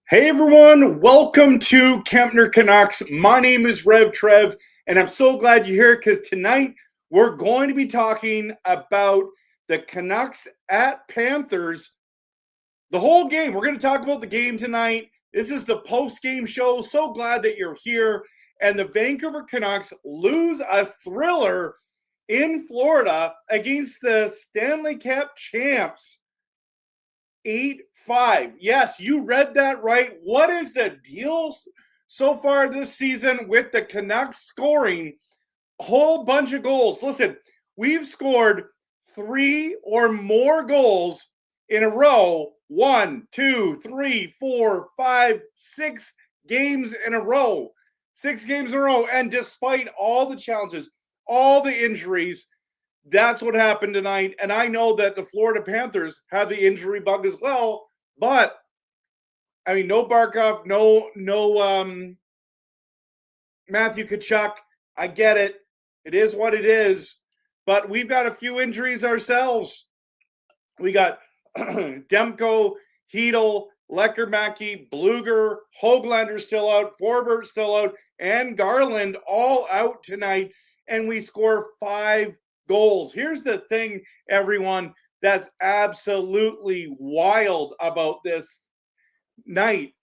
Hey everyone, welcome to Kempner Canucks. My name is RevTrev, and I'm so glad you're here because tonight we're going to be talking about the Canucks at Panthers. The whole game. We're going to talk about the game tonight. This is the post-game show. So glad that you're here. And the Vancouver Canucks lose a thriller in Florida against the Stanley Cup champs. 8-5. Yes, you read that right. What is the deal so far this season with the Canucks scoring a whole bunch of goals? Listen, we've scored 3 or more goals in a row. 1, 2, 3, 4, 5, 6 games in a row. 6 games in a row. And despite all the challenges, all the injuries, that's what happened tonight. And I know that the Florida Panthers have the injury bug as well. But, I mean, no Barkov, no Matthew Tkachuk. I get it. It is what it is. But we've got a few injuries ourselves. We got Demko, Hedel, Leckermacki, Bluger, Hoaglander still out, Forbert still out, and Garland all out tonight. And we score 5 goals. Here's the thing, everyone, that's absolutely wild about this night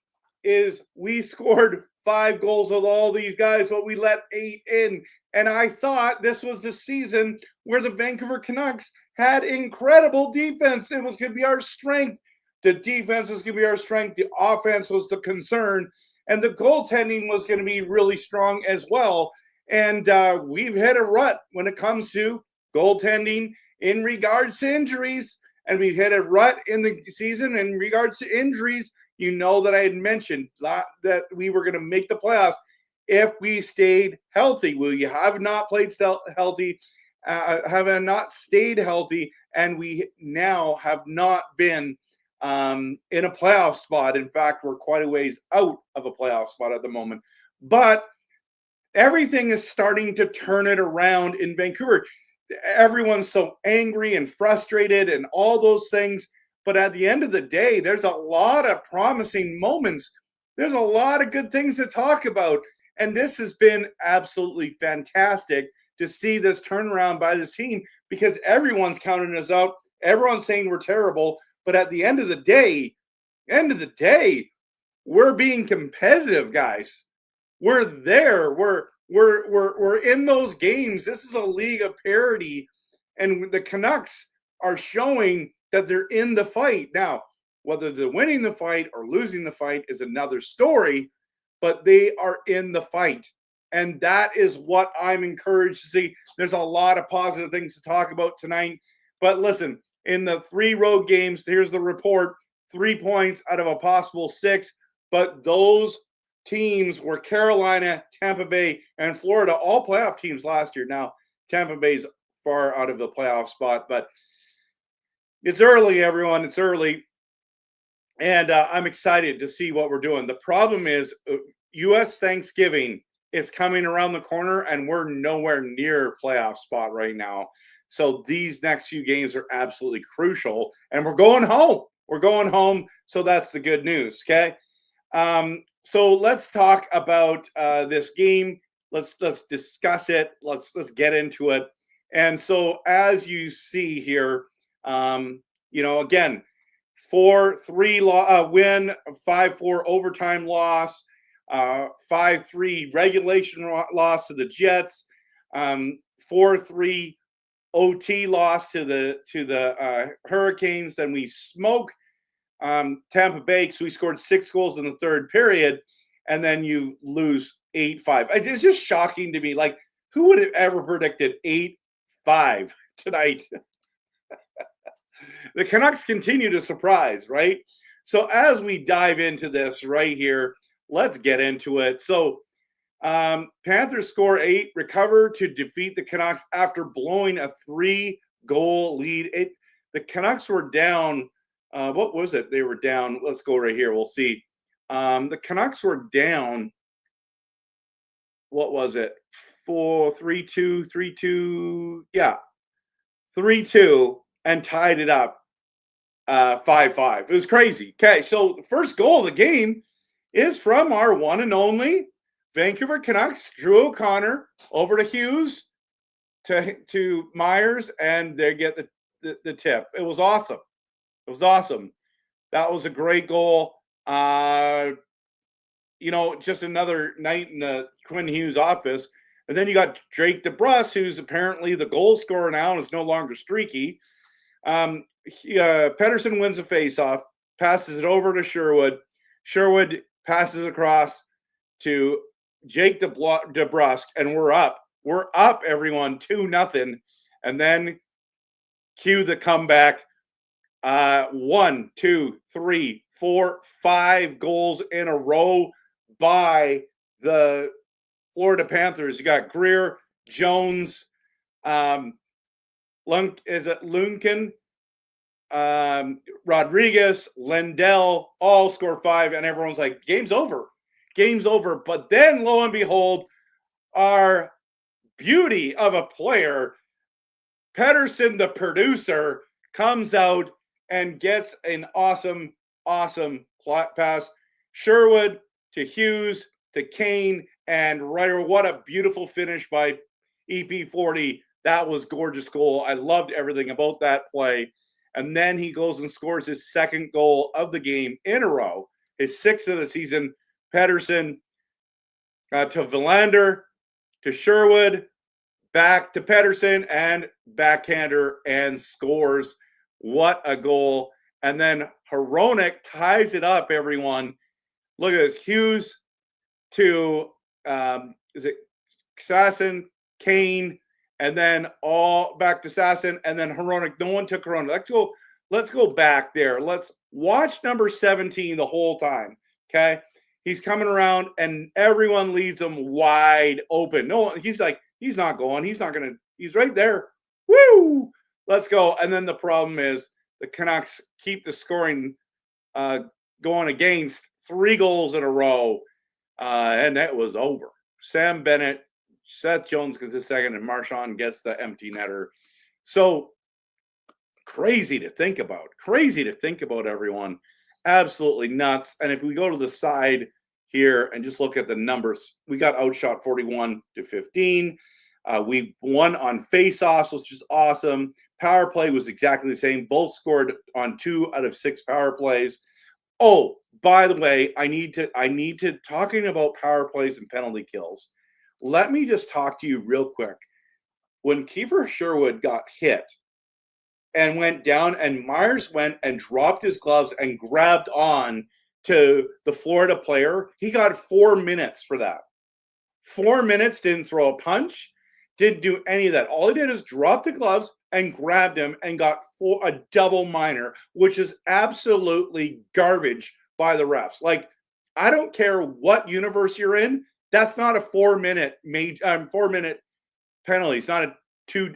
is we scored 5 goals with all these guys, but we let 8 in. And I thought this was the season where the Vancouver Canucks had incredible defense. It was going to be our strength. The defense was going to be our strength. The offense was the concern. And the goaltending was going to be really strong as well. And we've hit a rut when it comes to goaltending in regards to injuries, and we hit a rut in the season in regards to injuries. You know that I had mentioned that we were going to make the playoffs if we stayed healthy. Well, you have not played healthy, have not stayed healthy, and we now have not been in a playoff spot. In fact, we're quite a ways out of a playoff spot at the moment. But everything is starting to turn it around in Vancouver. Everyone's so angry and frustrated and all those things. But at the end of the day, there's a lot of promising moments. There's a lot of good things to talk about. And this has been absolutely fantastic to see this turnaround by this team because everyone's counting us out. Everyone's saying we're terrible. But at the end of the day, we're being competitive, guys. We're there. We're in those games. This is a league of parity, and the Canucks are showing that they're in the fight. Now, whether they're winning the fight or losing the fight is another story, but they are in the fight, and that is what I'm encouraged to see. There's a lot of positive things to talk about tonight, but listen, in the 3 road games, here's the report, 3 points out of a possible 6, but those teams were Carolina, Tampa Bay, and Florida, all playoff teams last year. Now, Tampa Bay's far out of the playoff spot, but it's early, everyone. It's early. And I'm excited to see what we're doing. The problem is U.S. Thanksgiving is coming around the corner, and we're nowhere near playoff spot right now. So these next few games are absolutely crucial, and we're going home. We're going home, so that's the good news, okay? So let's talk about this game. Let's discuss it. Let's get into it. And so as you see here, again, 4-3 win, 5-4 overtime loss, 5-3 regulation loss to the Jets, 4-3 OT loss to the Hurricanes. Then we smoke Tampa Bay, because we scored 6 goals in the third period, and then you lose 8-5. It's just shocking to me. Like, who would have ever predicted 8-5 tonight? The Canucks continue to surprise, right? So as we dive into this right here, let's get into it. So Panthers score 8, recover to defeat the Canucks after blowing a 3-goal lead. The Canucks were down. What was it? They were down. Let's go right here. We'll see. The Canucks were down. What was it? 3-2, 3-2. Yeah. 3-2 and tied it up 5-5. It was crazy. Okay, so the first goal of the game is from our one and only Vancouver Canucks, Drew O'Connor, over to Hughes, to Myers, and they get the tip. It was awesome. It was awesome. That was a great goal. Just another night in the Quinn Hughes office. And then you got Drake DeBrusk, who's apparently the goal scorer now and is no longer streaky. Pettersson wins a faceoff, passes it over to Sherwood. Sherwood passes across to Jake DeBrusk, and we're up. We're up, everyone, 2-0. And then cue the comeback. 1, 2, 3, 4, 5 goals in a row by the Florida Panthers. You got Greer, Jones, Lunkin, Rodriguez, Lendell, all score 5, and everyone's like, game's over. Game's over. But then, lo and behold, our beauty of a player, Pettersson, the producer, comes out and gets an awesome pass. Sherwood to Hughes to Kane and Ryder. What a beautiful finish by EP40. That was gorgeous goal. I loved everything about that play. And then he goes and scores his second goal of the game in a row, his 6th of the season. Pettersson to Verlander to Sherwood, back to Pettersson, and backhander, and scores. What a goal. And then Hronek ties it up, everyone. Look at this. Hughes to, Sasson, Kane, and then all back to Sasson, and then Hronek. No one took Hronek. Let's go back there. Let's watch number 17 the whole time, okay? He's coming around, and everyone leads him wide open. No, he's not going. He's not going to. He's right there. Woo! Let's go. And then the problem is the Canucks keep the scoring going against 3 goals in a row, and that was over. Sam Bennett, Seth Jones gets his second, and Marchand gets the empty netter. So crazy to think about. Crazy to think about, everyone. Absolutely nuts. And if we go to the side here and just look at the numbers, we got outshot 41-15. We won on face-offs, which is awesome. Power play was exactly the same. Both scored on 2 out of 6 power plays. Oh, by the way, I need to talking about power plays and penalty kills. Let me just talk to you real quick. When Kiefer Sherwood got hit and went down, and Myers went and dropped his gloves and grabbed on to the Florida player, he got 4 minutes for that. 4 minutes, didn't throw a punch, didn't do any of that. All he did is drop the gloves and grabbed him and got a double minor, which is absolutely garbage by the refs. Like, I don't care what universe you're in. That's not a 4 minute 4 minute penalty. It's not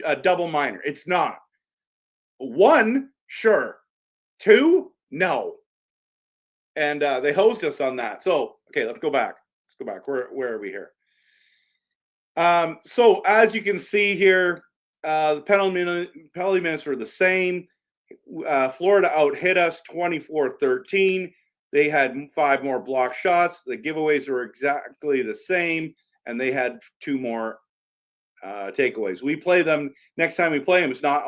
a double minor. It's not. 1, sure. 2, no. And they hosed us on that. So, okay, let's go back. Where are we here? So as you can see here, the penalty minutes were the same. Florida out-hit us 24-13. They had 5 more block shots. The giveaways were exactly the same, and they had 2 more takeaways. We play them next time we play them. It's not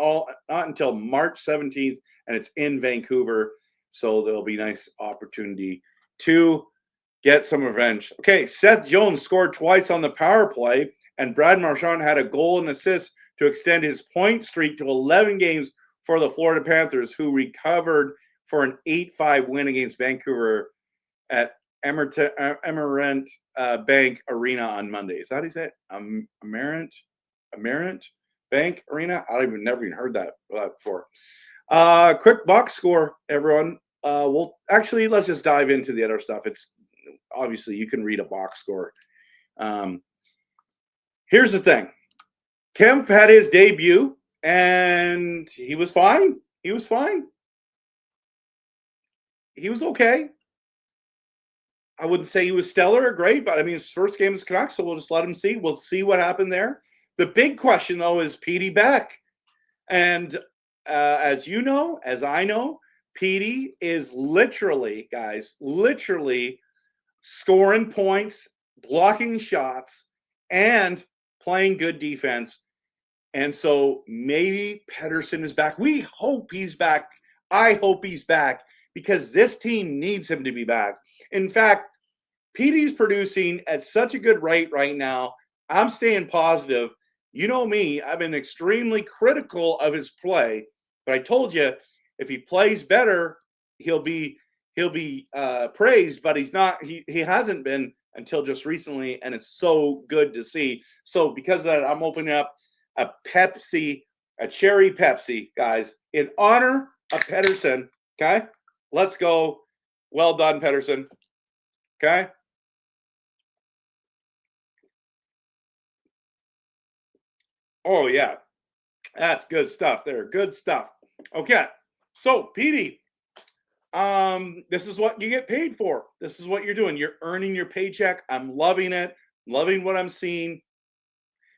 until March 17th, and it's in Vancouver. So there'll be a nice opportunity to get some revenge. Okay, Seth Jones scored twice on the power play, and Brad Marchand had a goal and assist to extend his point streak to 11 games for the Florida Panthers, who recovered for an 8-5 win against Vancouver at Emerant Bank Arena on Monday. Is that how you say it? Emerant Bank Arena? Never even heard that before. Quick box score, everyone. Let's just dive into the other stuff. It's obviously you can read a box score. Here's the thing. Kempf had his debut, and he was fine. He was okay. I wouldn't say he was stellar or great, but I mean, his first game is Canucks, so we'll just let him see. We'll see what happened there. The big question, though, is Petey back. And as you know, as I know, Petey is literally scoring points, blocking shots, and playing good defense. And so maybe Pettersson is back. We hope he's back. I hope he's back because this team needs him to be back. In fact, Petey's producing at such a good rate right now. I'm staying positive. You know me, I've been extremely critical of his play, but I told you if he plays better, he'll be praised, but he's not. He hasn't been until just recently, and it's so good to see. So because of that, I'm opening up a cherry Pepsi, guys, in honor of Pettersson. Okay, let's go. Well done, Pettersson. Okay. Oh, yeah. That's good stuff there. Good stuff. Okay. So, Petey, this is what you get paid for. This is what you're doing. You're earning your paycheck. I'm loving it. Loving what I'm seeing.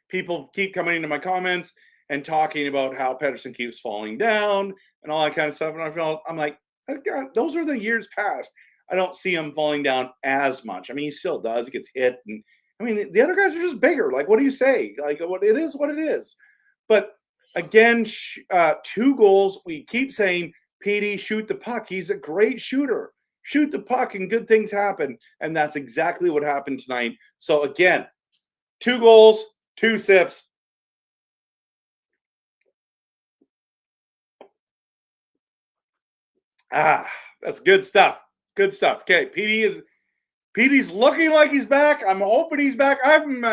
People keep coming into my comments and talking about how Pettersson keeps falling down and all that kind of stuff. And I'm like, God, those are the years past. I don't see him falling down as much. I mean, he still does. He gets hit. And I mean, the other guys are just bigger. Like, what do you say? Like, what it is. But again, 2 goals. We keep saying, Petey, shoot the puck. He's a great shooter. Shoot the puck and good things happen. And that's exactly what happened tonight. So again, 2 goals, 2 sips. That's good stuff. Good stuff. Okay, Petey's looking like he's back. I'm hoping he's back. I'm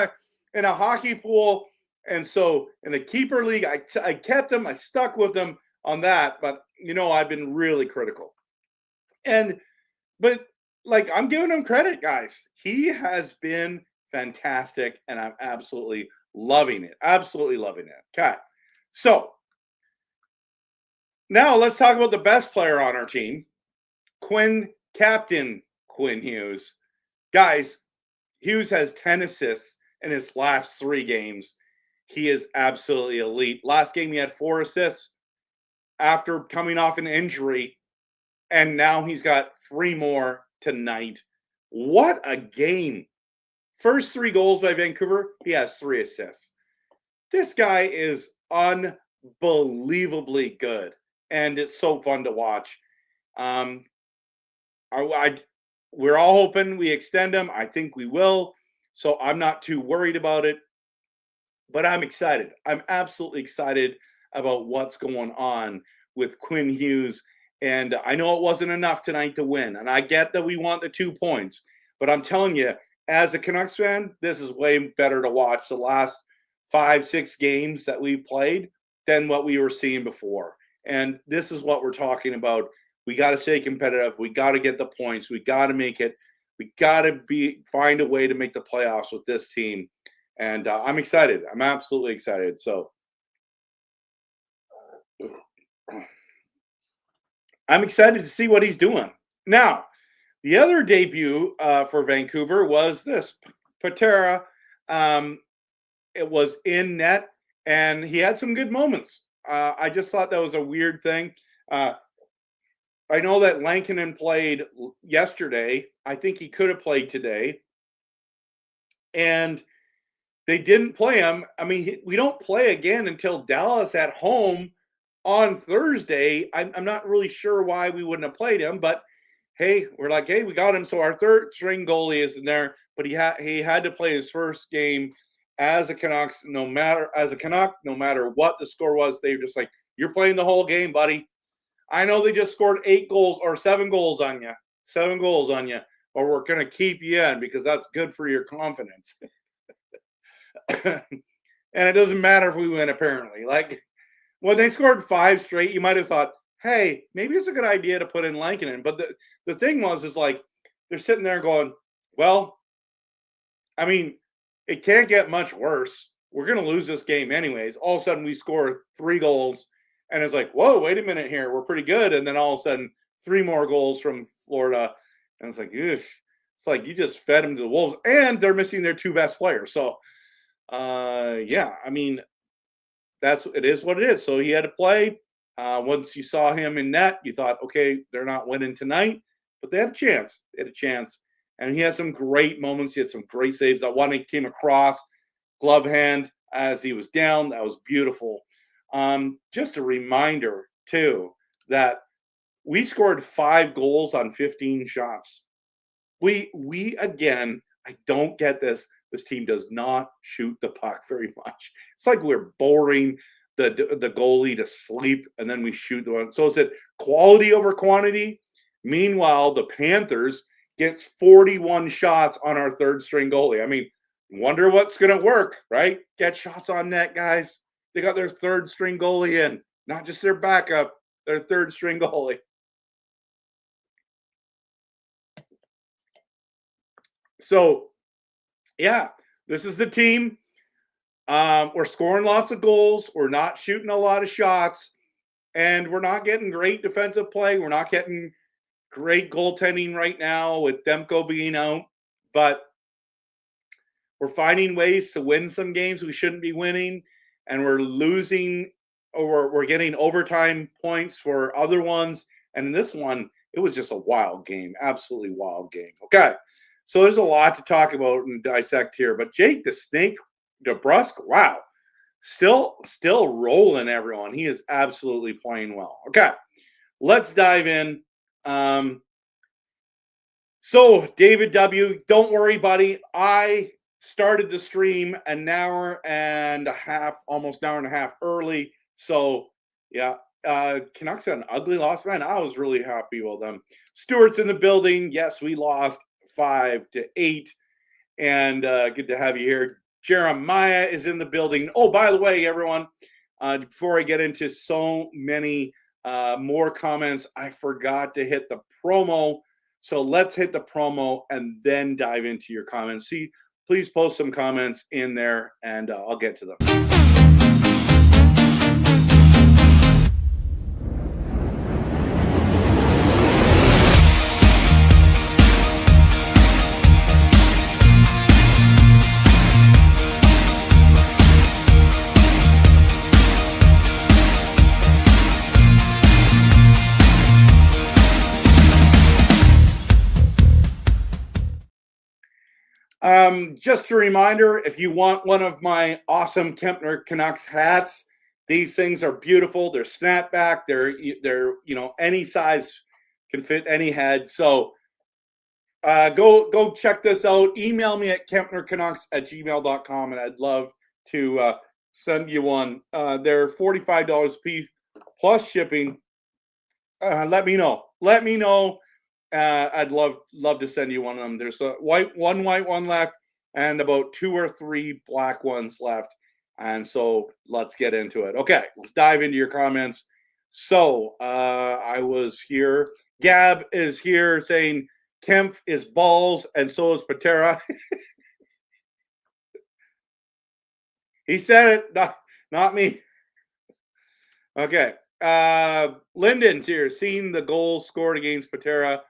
in a hockey pool, and so in the keeper league, I kept him. I stuck with him on that, but you know I've been really critical. But I'm giving him credit, guys. He has been fantastic, and I'm absolutely loving it. Absolutely loving it. Okay, so now let's talk about the best player on our team, Captain Quinn Hughes. Guys, Hughes has 10 assists in his last 3 games. He is absolutely elite. Last game, he had 4 assists after coming off an injury, and now he's got 3 more tonight. What a game. First 3 goals by Vancouver, he has 3 assists. This guy is unbelievably good, and it's so fun to watch. We're all hoping we extend him. I think we will. So I'm not too worried about it. But I'm excited. I'm absolutely excited about what's going on with Quinn Hughes. And I know it wasn't enough tonight to win. And I get that we want the 2 points. But I'm telling you, as a Canucks fan, this is way better to watch the last 5-6 games that we played than what we were seeing before. And this is what we're talking about. We got to stay competitive. We got to get the points. We got to make it. We got to find a way to make the playoffs with this team. And I'm excited. I'm absolutely excited. So I'm excited to see what he's doing. Now, the other debut for Vancouver was this. Patera. It was in net, and he had some good moments. I just thought that was a weird thing. I know that Lankinen played yesterday. I think he could have played today. And they didn't play him. I mean, we don't play again until Dallas at home on Thursday. I'm not really sure why we wouldn't have played him, but hey, we're like, hey, we got him. So our third string goalie is in there, but he had to play his first game as a Canuck, no matter what the score was, they were just like, you're playing the whole game, buddy. I know they just scored 8 goals or 7 goals on you. 7 goals on you. Or we're going to keep you in because that's good for your confidence. And it doesn't matter if we win, apparently. Like, when they scored 5 straight, you might have thought, hey, maybe it's a good idea to put in Lankinen. But the thing is like, they're sitting there going, well, I mean, it can't get much worse. We're going to lose this game anyways. All of a sudden, we score 3 goals. And it's like, whoa, wait a minute here. We're pretty good. And then all of a sudden, 3 more goals from Florida. And it's like, ugh. It's like you just fed them to the Wolves. And they're missing their 2 best players. So, yeah, I mean, it is what it is. So he had to play. Once you saw him in net, you thought, okay, they're not winning tonight. But they had a chance. And he had some great moments. He had some great saves. That one he came across, glove hand as he was down. That was beautiful. Just a reminder, too, that we scored 5 goals on 15 shots. We again, I don't get this. This team does not shoot the puck very much. It's like we're boring the goalie to sleep, and then we shoot the one. So is it quality over quantity? Meanwhile, the Panthers gets 41 shots on our 3rd string goalie. I mean, wonder what's going to work, right? Get shots on net, guys. They got their 3rd string goalie in, not just their backup, their 3rd string goalie. So, yeah, this is the team. We're scoring lots of goals. We're not shooting a lot of shots. And we're not getting great defensive play. We're not getting great goaltending right now with Demko being out. But we're finding ways to win some games we shouldn't be winning. And we're losing, or we're getting overtime points for other ones. And in this one, it was just a wild game. Absolutely wild game. Okay. So there's a lot to talk about and dissect here. But Jake the Snake DeBrusk, wow. Still rolling, everyone. He is absolutely playing well. Okay. Let's dive in. So David W., don't worry, buddy. I started the stream an hour and a half, almost an hour and a half early. So, yeah, Canucks had an ugly loss. Man, I was really happy with them. Stewart's in the building. Yes, we lost 5-8. And good to have you here. Jeremiah is in the building. Oh, by the way, everyone, before I get into so many more comments, I forgot to hit the promo. So let's hit the promo and then dive into your comments. Please post some comments in there, and I'll get to them. Just a reminder, if you want one of my awesome Kempner Canucks hats, these things are beautiful. They're snapback. They're any size can fit any head. So go check this out. Email me at kempnercanucks@gmail.com, and I'd love to send you one. They're $45 a piece plus shipping. Let me know. I'd love to send you one of them. There's a one white one left and about 2 or 3 black ones left. And so let's get into it. Okay, let's dive into your comments. So I was here. Gab is here saying Kemp is balls and so is Patera. He said it, not me. Okay. Lyndon's here. Seeing the goals scored against Patera,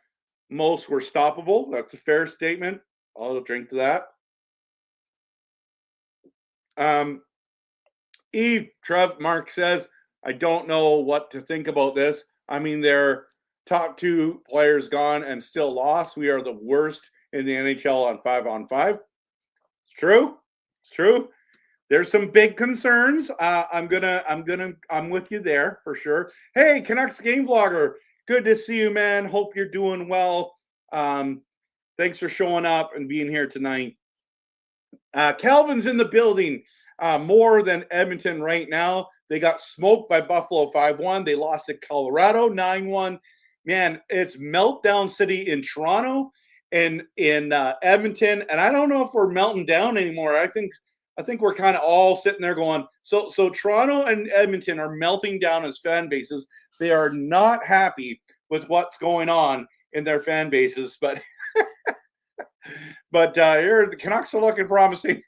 most were stoppable. That's a fair statement. I'll drink to that. Trev Mark says, I don't know what to think about this. I mean, their top 2 players gone and still lost. We are the worst in the NHL on 5-on-5. It's true. There's some big concerns. I'm with you there for sure. Hey, Canucks game vlogger, good to see you, man. Hope you're doing well. Thanks for showing up and being here tonight. Calvin's in the building. More than Edmonton right now. They got smoked by Buffalo 5-1. They lost to Colorado 9-1. Man, it's meltdown city in Toronto and in Edmonton. And I don't know if we're melting down anymore. I think we're kind of all sitting there going, so Toronto and Edmonton are melting down as fan bases. They are not happy with what's going on in their fan bases, but here the Canucks are looking promising.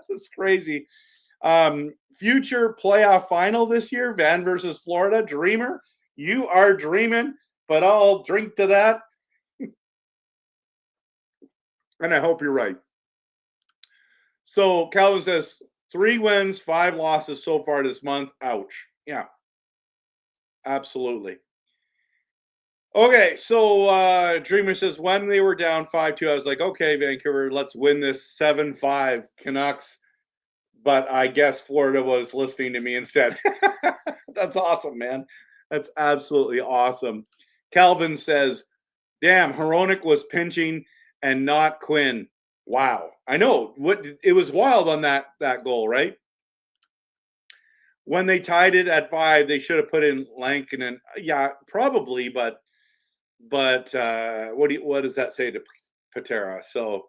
It's crazy. Future playoff final this year, Van versus Florida. Dreamer, you are dreaming, but I'll drink to that. And I hope you're right. So Calvin says 3 wins, 5 losses so far this month. Ouch. Yeah, absolutely. Okay, so Dreamer says when they were down 5-2, I was like, okay, Vancouver, let's win this 7-5 Canucks. But I guess Florida was listening to me instead. That's awesome, man. That's absolutely awesome. Calvin says, damn, Hronek was pinching and not Quinn. Wow. I know. It was wild on that goal, right? When they tied it at 5, they should have put in Lankinen. Yeah, probably, but what does that say to Patera? So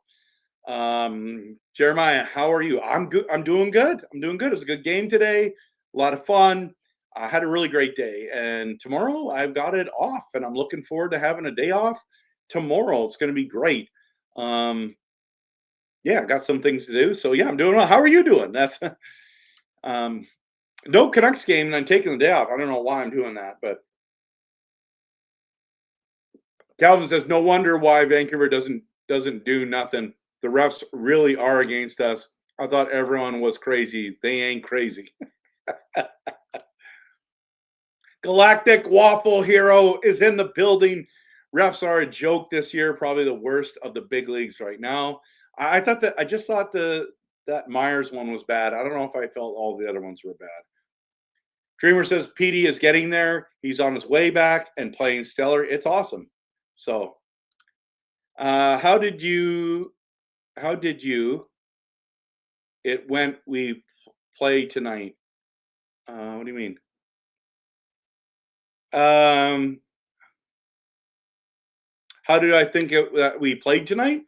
Jeremiah, how are you? I'm good. I'm doing good. It was a good game today. A lot of fun. I had a really great day. And tomorrow I've got it off, and I'm looking forward to having a day off tomorrow. It's going to be great. Yeah, I got some things to do. So yeah, I'm doing well. How are you doing? That's no Canucks game, and I'm taking the day off. I don't know why I'm doing that, but Calvin says, no wonder why Vancouver doesn't do nothing. The refs really are against us. I thought everyone was crazy. They ain't crazy. Galactic Waffle Hero is in the building. Refs are a joke this year, probably the worst of the big leagues right now. I just thought that Myers one was bad. I don't know if I felt all the other ones were bad. Dreamer says PD is getting there. He's on his way back and playing stellar. It's awesome. So, how did you? It went. We play tonight. What do you mean? How did I think that we played tonight?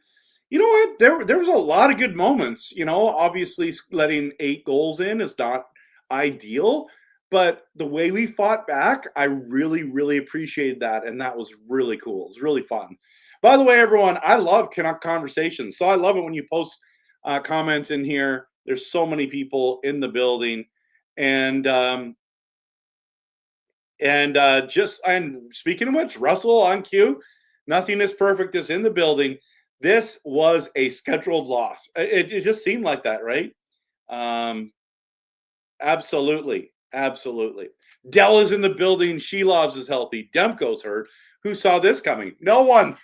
You know what? There was a lot of good moments. You know, obviously letting 8 goals in is not ideal, but the way we fought back, I really, really appreciated that, and that was really cool. It was really fun. By the way, everyone, I love Canuck conversations, so I love it when you post comments in here. There's so many people in the building, and speaking of which, Russell on cue. Nothing is perfect is in the building. This was a scheduled loss. It just seemed like that, right? Absolutely. Dell is in the building. Shelovs is healthy. Demko's hurt. Who saw this coming? No one.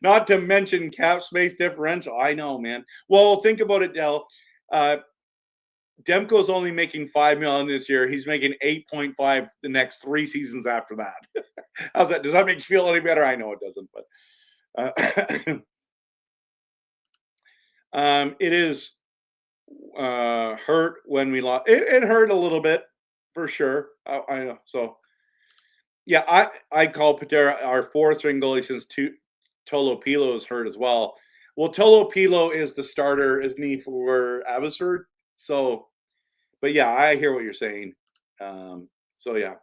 Not to mention cap space differential. I know, man. Well, think about it, Dell. Demko's only making $5 million this year. He's making 8.5 the next 3 seasons after that. How's that? Does that make you feel any better? I know it doesn't, but it is hurt when we lost. It hurt a little bit for sure. I know. So yeah, I call Patera our 4th string goalie since Tolo Pilo is hurt as well. Well, Tolo Pilo is the starter, isn't he, for Abbotsford? So, but yeah, I hear what you're saying. So yeah.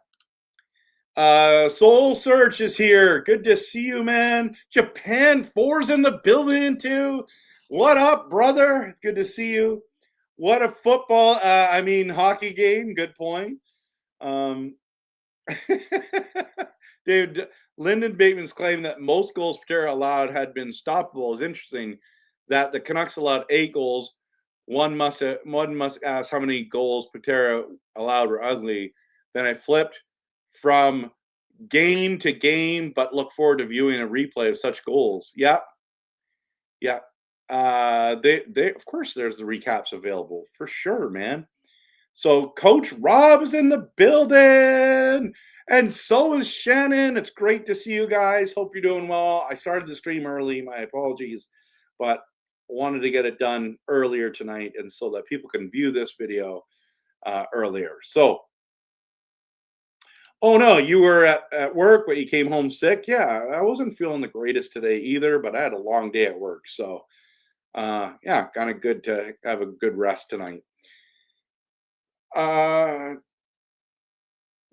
Soul Search is here. Good to see you, man. Japan 4's in the building too. What up, brother? It's good to see you. What a football, hockey game. Good point. Dude, Lyndon Bateman's claim that most goals Patera allowed had been stoppable is interesting. That the Canucks allowed 8 goals. One must ask how many goals Patera allowed were ugly. Then I flipped from game to game, but look forward to viewing a replay of such goals. Yeah. They of course there's the recaps available for sure, man. So Coach Rob is in the building, and so is Shannon. It's great to see you guys. Hope you're doing well. I started the stream early. My apologies, but wanted to get it done earlier tonight, and so that people can view this video earlier. So, oh no, you were at work, but you came home sick. Yeah, I wasn't feeling the greatest today either, but I had a long day at work, so yeah, kind of good to have a good rest tonight.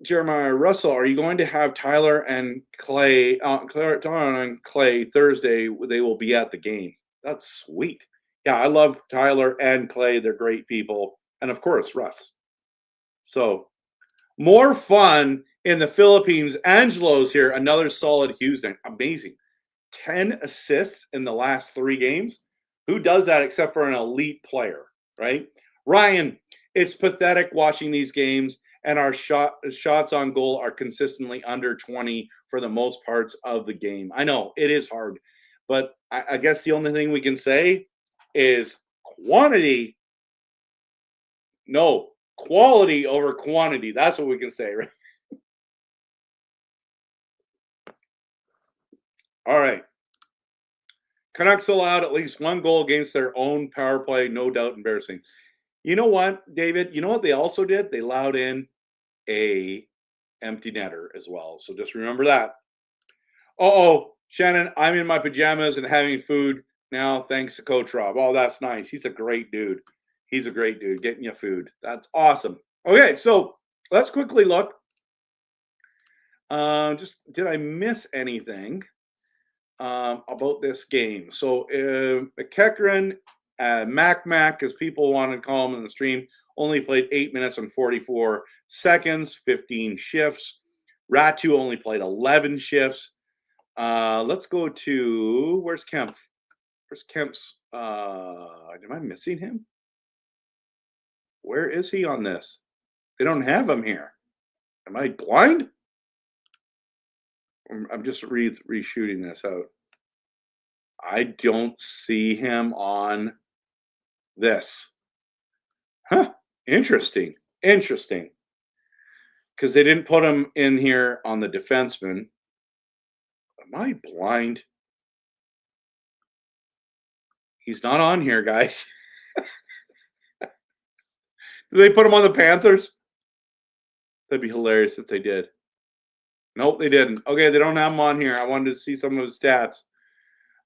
Jeremiah Russell, are you going to have Tyler and Clay, Tyler and Clay Thursday? They will be at the game. That's sweet. Yeah, I love Tyler and Clay. They're great people. And of course, Russ. So more fun in the Philippines. Angelo's here. Another solid Houston. Amazing. 10 assists in the last 3 games. Who does that except for an elite player, right? Ryan, it's pathetic watching these games, and our shots on goal are consistently under 20 for the most parts of the game. I know it is hard, but I guess the only thing we can say is quality over quantity. That's what we can say, right? All right. Canucks allowed at least 1 goal against their own power play. No doubt embarrassing. You know what, David? You know what they also did? They allowed in a empty netter as well. So just remember that. Oh, Shannon, I'm in my pajamas and having food now thanks to Coach Rob. Oh, that's nice. He's a great dude. He's a great dude getting you food. That's awesome. Okay, so let's quickly look. Just did I miss anything about this game? So Kekrin, Mac, as people want to call him in the stream, only played 8 minutes and 44 seconds, 15 shifts. Ratu only played 11 shifts. Let's go to, where's Kempf? Where's Kemp's? Am I missing him? Where is he on this? They don't have him here. Am I blind? I'm just reshooting this out. I don't see him on this. Huh. Interesting. Interesting. Because they didn't put him in here on the defenseman. Am I blind? He's not on here, guys. Did they put him on the Panthers? That'd be hilarious if they did. Nope, they didn't. Okay, they don't have him on here. I wanted to see some of his stats.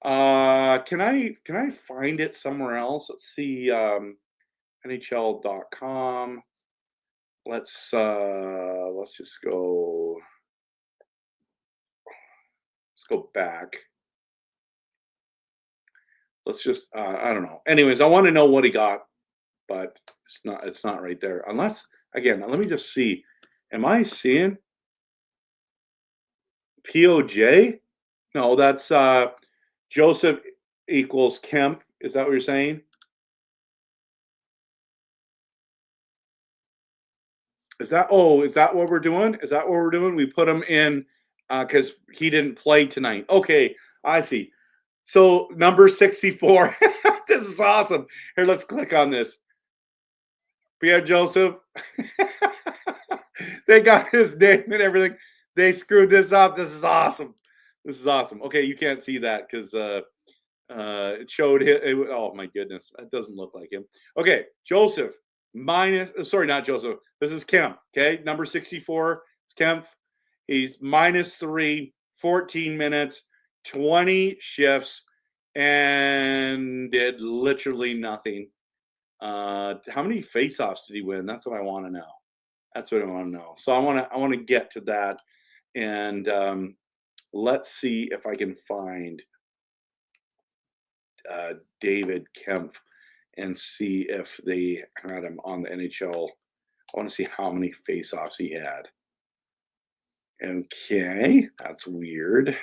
Can I find it somewhere else? Let's see. NHL.com. Let's just go. Let's go back. Let's just I don't know. Anyways, I want to know what he got, but it's not right there. Unless, again, let me just see. Am I seeing POJ? No, that's Joseph equals Kemp. Is that what you're saying? Is that what we're doing? Is that what we're doing? We put him in because he didn't play tonight. Okay, I see. So number 64. This is awesome. Here, let's click on this. Pierre Joseph. They got his name and everything. They screwed this up. This is awesome. This is awesome. Okay, you can't see that because it showed him. Oh my goodness, that doesn't look like him. Okay, Joseph minus. Sorry, not Joseph. This is Kemp. Okay, number 64 is Kemp. He's -3, 14 minutes, 20 shifts, and did literally nothing. How many faceoffs did he win? That's what I want to know. That's what I want to know. So I want to get to that, and let's see if I can find David Kempf and see if they had him on the NHL. I want to see how many faceoffs he had. Okay, that's weird.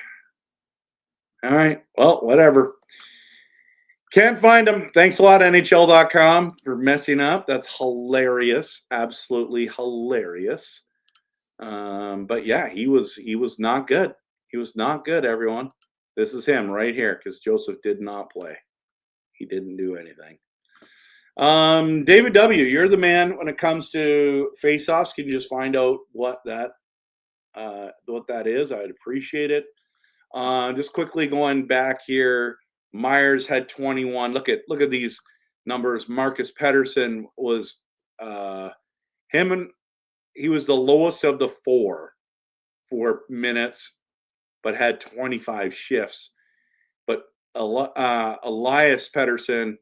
All right, well, whatever. Can't find him. Thanks a lot, NHL.com, for messing up. That's hilarious. Absolutely hilarious. But yeah, he was not good. He was not good, everyone. This is him right here because Joseph did not play. He didn't do anything. David W., you're the man when it comes to face-offs. Can you just find out what that is? I'd appreciate it. Just quickly going back here. Myers had 21. Look at these numbers. Marcus Pettersson was he was the lowest of the four for minutes, but had 25 shifts. But Elias Pettersson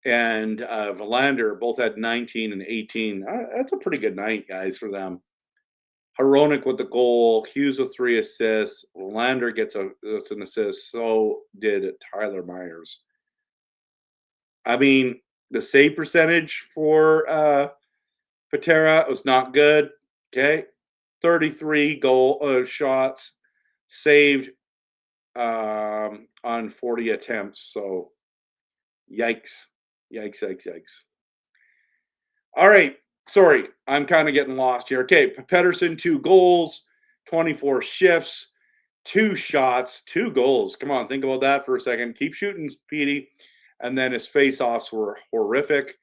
and Verlander both had 19 and 18. That's a pretty good night, guys, for them. Hronek with the goal, Hughes with 3 assists, Verlander gets an assist, so did Tyler Myers. I mean, the save percentage for Patera was not good. Okay, 33 shots saved on 40 attempts. So, yikes. All right. Sorry, I'm kind of getting lost here. Okay, Pettersson, 2 goals, 24 shifts, 2 shots, 2 goals. Come on, think about that for a second. Keep shooting, Petey. And then his face-offs were horrific.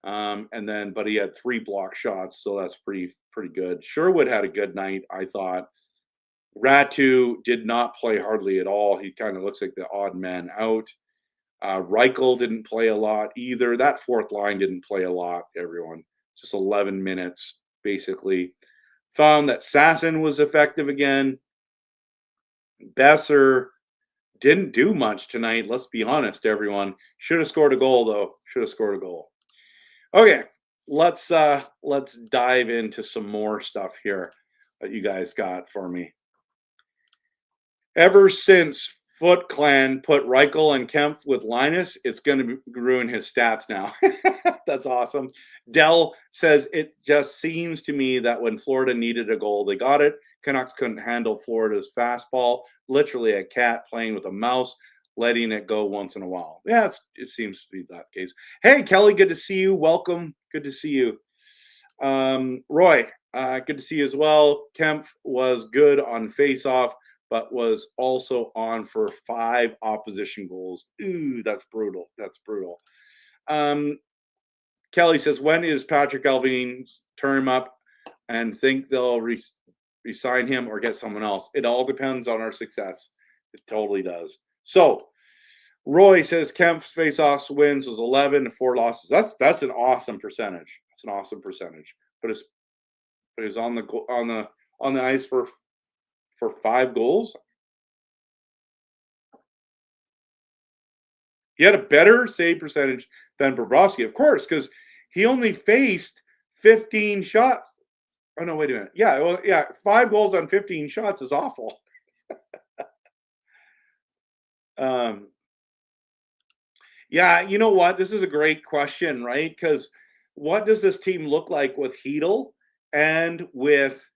But he had 3 block shots, so that's pretty good. Sherwood had a good night, I thought. Ratu did not play hardly at all. He kind of looks like the odd man out. Reichel didn't play a lot either. That fourth line didn't play a lot, everyone. Just 11 minutes, basically. Found that Sasson was effective again. Besser didn't do much tonight, let's be honest, everyone. Should have scored a goal, though. Should have scored a goal. Okay, let's dive into some more stuff here that you guys got for me. Ever since Foot Clan put Reichel and Kempf with Linus, it's going to ruin his stats now. That's awesome. Dell says, it just seems to me that when Florida needed a goal, they got it. Canucks couldn't handle Florida's fastball. Literally a cat playing with a mouse, letting it go once in a while. Yeah, it seems to be that case. Hey, Kelly, good to see you. Welcome. Good to see you. Roy, good to see you as well. Kempf was good on face-off, but was also on for 5 opposition goals. Ooh, that's brutal. That's brutal. Kelly says, when is Patrick Allvin's term up and think they'll resign him or get someone else? It all depends on our success. It totally does. So, Roy says Kemp's face-offs wins was 11 to 4 losses. That's an awesome percentage. That's an awesome percentage. But he's on the ice for 5 goals. He had a better save percentage than Bobrovsky, of course, because he only faced 15 shots. Oh, no, wait a minute. Yeah, well, yeah, 5 goals on 15 shots is awful. Yeah, you know what? This is a great question, right? Because what does this team look like with Hedl and with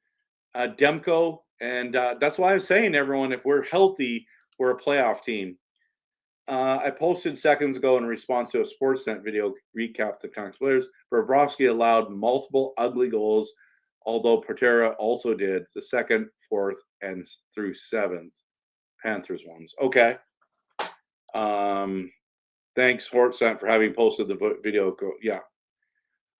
Demko? And that's why I'm saying, everyone, if we're healthy, we're a playoff team. I posted seconds ago in response to a Sportsnet video recap the Canucks players. Bobrovsky allowed multiple ugly goals, although Patera also did the 2nd, 4th, and through 7th Panthers ones. Okay. Thanks, Sportsnet, for having posted the video. Yeah.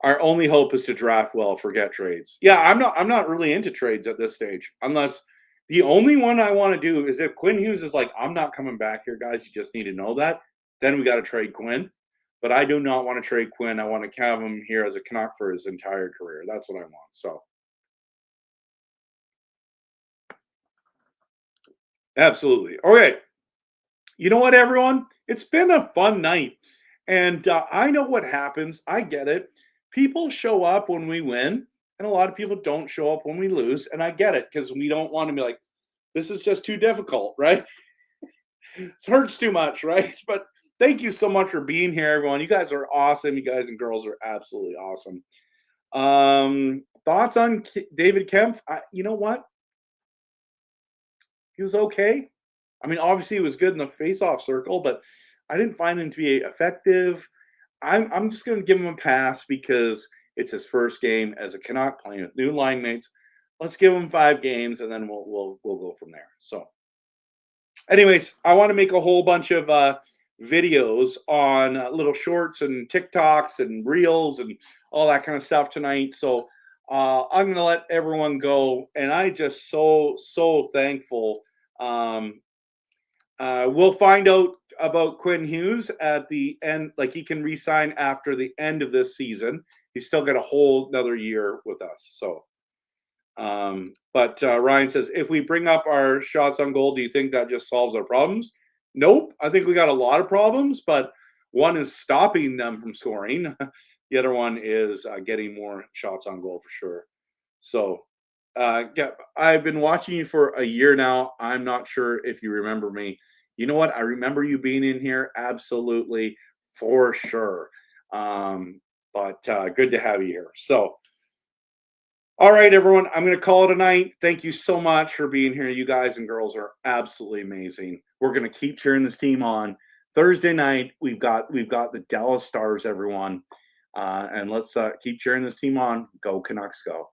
Our only hope is to draft well, forget trades. Yeah, I'm not really into trades at this stage, unless the only one I want to do is if Quinn Hughes is like, I'm not coming back here, guys. You just need to know that. Then we got to trade Quinn. But I do not want to trade Quinn. I want to have him here as a Canuck for his entire career. That's what I want. So, absolutely. Okay. You know what, everyone? It's been a fun night. And I know what happens. I get it. People show up when we win, and a lot of people don't show up when we lose. And I get it, because we don't want to be like, this is just too difficult, right? It hurts too much, right? But thank you so much for being here, everyone. You guys are awesome. You guys and girls are absolutely awesome. Thoughts on David Kempf? You know what? He was okay. I mean, obviously he was good in the face-off circle, but I didn't find him to be effective. I'm just going to give him a pass because it's his first game as a Canuck playing with new line mates. Let's give him 5 games, and then we'll go from there. So, anyways, I want to make a whole bunch of videos on little shorts and TikToks and Reels and all that kind of stuff tonight. So I'm going to let everyone go, and I just so thankful We'll find out about Quinn Hughes at the end. Like, he can re-sign after the end of this season. He's still got a whole another year with us. So, but Ryan says, if we bring up our shots on goal, do you think that just solves our problems? Nope. I think we got a lot of problems, but one is stopping them from scoring. The other one is getting more shots on goal for sure. So, yeah, I've been watching you for a year now. I'm not sure if you remember me. You know what? I remember you being in here, absolutely, for sure. But good to have you here. So, all right, everyone, I'm going to call it a night. Thank you so much for being here. You guys and girls are absolutely amazing. We're going to keep cheering this team on. Thursday night, we've got the Dallas Stars, everyone. And let's keep cheering this team on. Go Canucks, go.